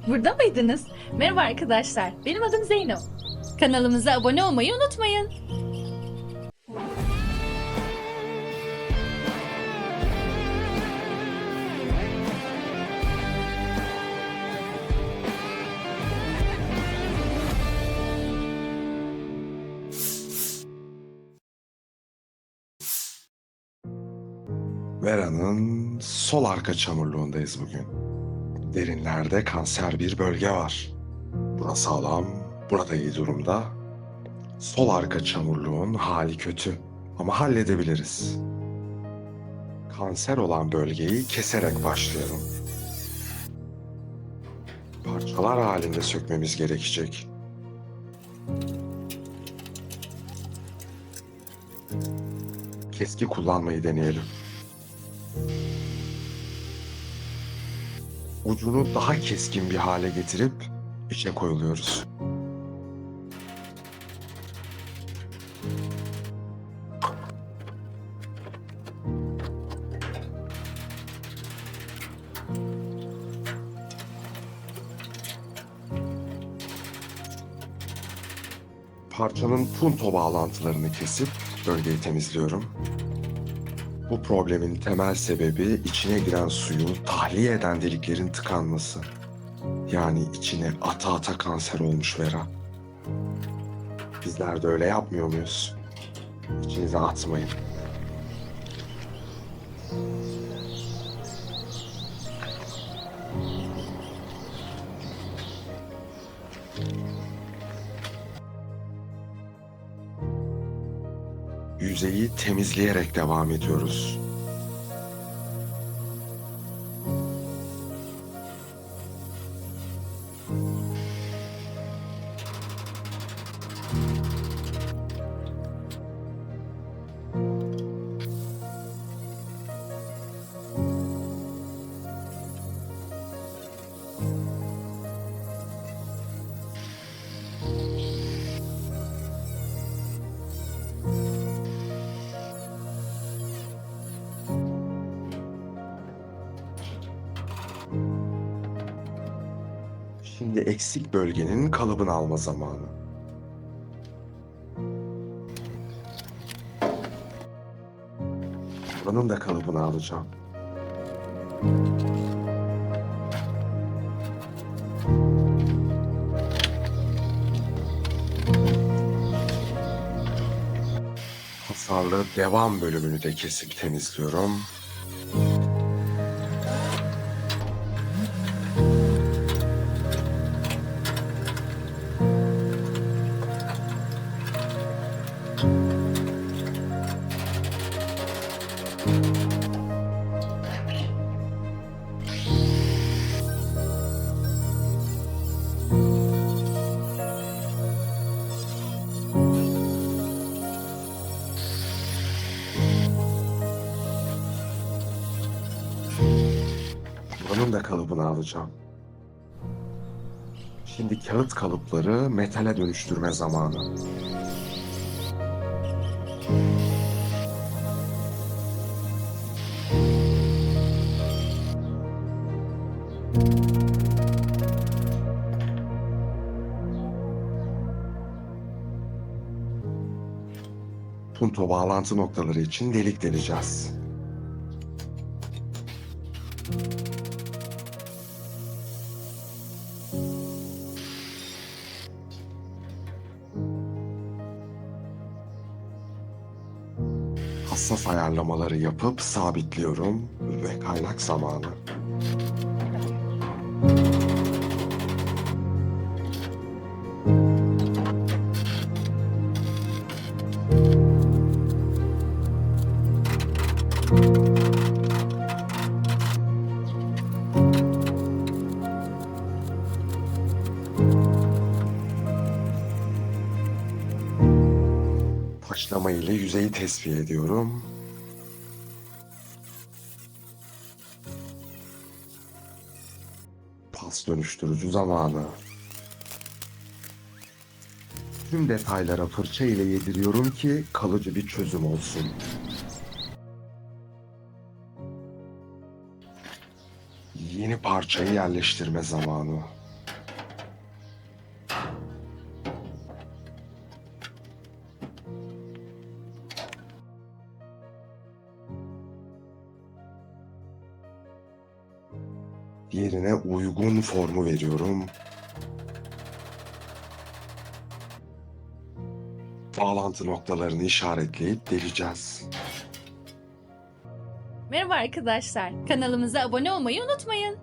Burada mıydınız? Merhaba arkadaşlar, benim adım Zeyno. Kanalımıza abone olmayı unutmayın. Vera'nın sol arka çamurluğundayız bugün. Derinlerde kanser bir bölge var. Bura sağlam, burada iyi durumda. Sol arka çamurluğun hali kötü ama halledebiliriz. Kanser olan bölgeyi keserek başlayalım. Parçalar halinde sökmemiz gerekecek. Keski kullanmayı deneyelim. Ucunu daha keskin bir hale getirip içe koyuluyoruz. Parçanın punto bağlantılarını kesip bölgeyi temizliyorum. Bu problemin temel sebebi içine giren suyu tahliye eden deliklerin tıkanması. Yani içine ata ata kanser olmuş Vera. Bizler de öyle yapmıyor muyuz? İçinize atmayın. Yüzeyi temizleyerek devam ediyoruz. Şimdi eksik bölgenin kalıbını alma zamanı. Buranın da kalıbını alacağım. Hasarlı devam bölümünü de kesip temizliyorum. Buranın da kalıbını alacağım. Şimdi kağıt kalıpları metale dönüştürme zamanı. Punto bağlantı noktaları için delik deleceğiz. Hassas ayarlamaları yapıp sabitliyorum ve kaynak zamanı. Taşlama ile yüzeyi tesviye ediyorum. Pas dönüştürücü zamanı. Tüm detaylara fırça ile yediriyorum ki kalıcı bir çözüm olsun. Yine Yeni parçayı yerleştirme zamanı. Yerine uygun formu veriyorum. Bağlantı noktalarını işaretleyip deleceğiz. Merhaba arkadaşlar. Kanalımıza abone olmayı unutmayın.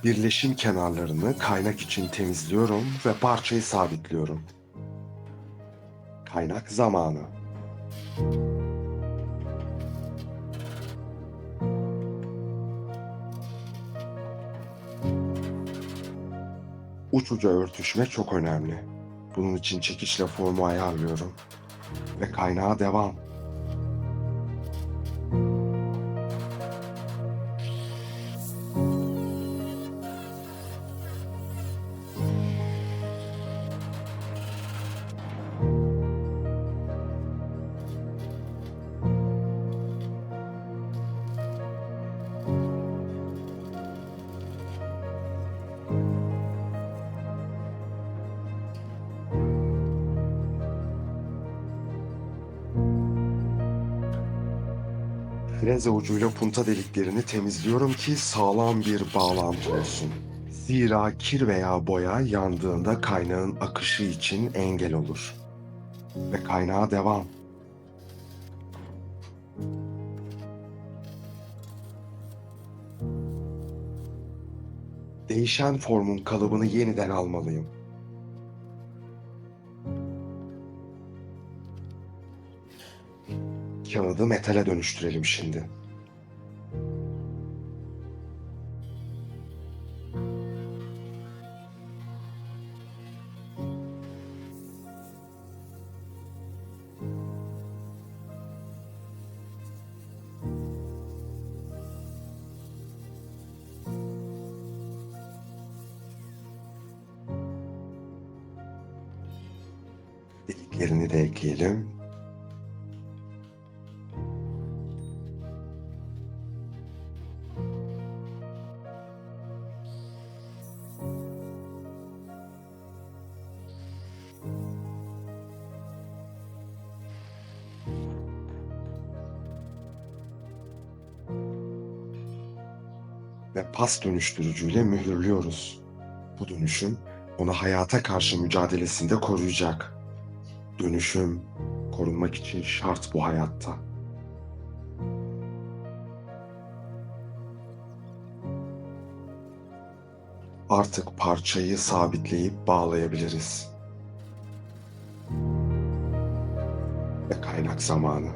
Birleşim kenarlarını kaynak için temizliyorum ve parçayı sabitliyorum. Kaynak zamanı. Uç uca örtüşme çok önemli. Bunun için çekiçle formu ayarlıyorum. Ve kaynağa devam. Freze ucuyla punta deliklerini temizliyorum ki sağlam bir bağlantı olsun. Zira kir veya boya yandığında kaynağın akışı için engel olur. Ve kaynağa devam. Değişen formun kalıbını yeniden almalıyım. Kağıdı metale dönüştürelim şimdi. Deliklerini de ekleyelim. Ve pas dönüştürücüyle mühürlüyoruz. Bu dönüşüm onu hayata karşı mücadelesinde koruyacak. Dönüşüm korunmak için şart bu hayatta. Artık parçayı sabitleyip bağlayabiliriz. Ve kaynak zamanı.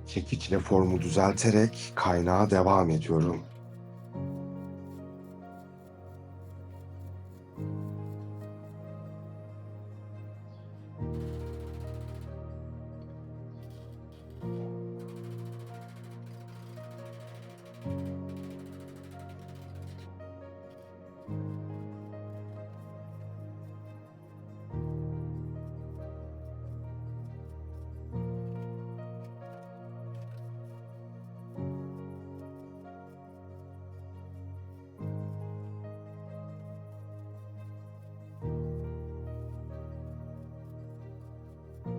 Çekiçle formu düzelterek kaynağa devam ediyorum.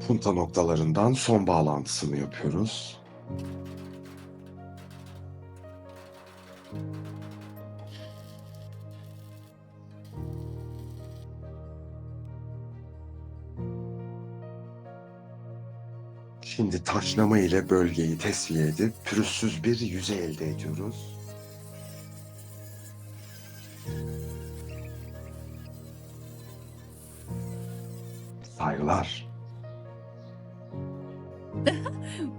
Punta noktalarından son bağlantısını yapıyoruz. Şimdi taşlama ile bölgeyi tesviye edip pürüzsüz bir yüzey elde ediyoruz. Saygılar.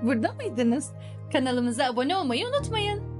Burada mıydınız? Kanalımıza abone olmayı unutmayın.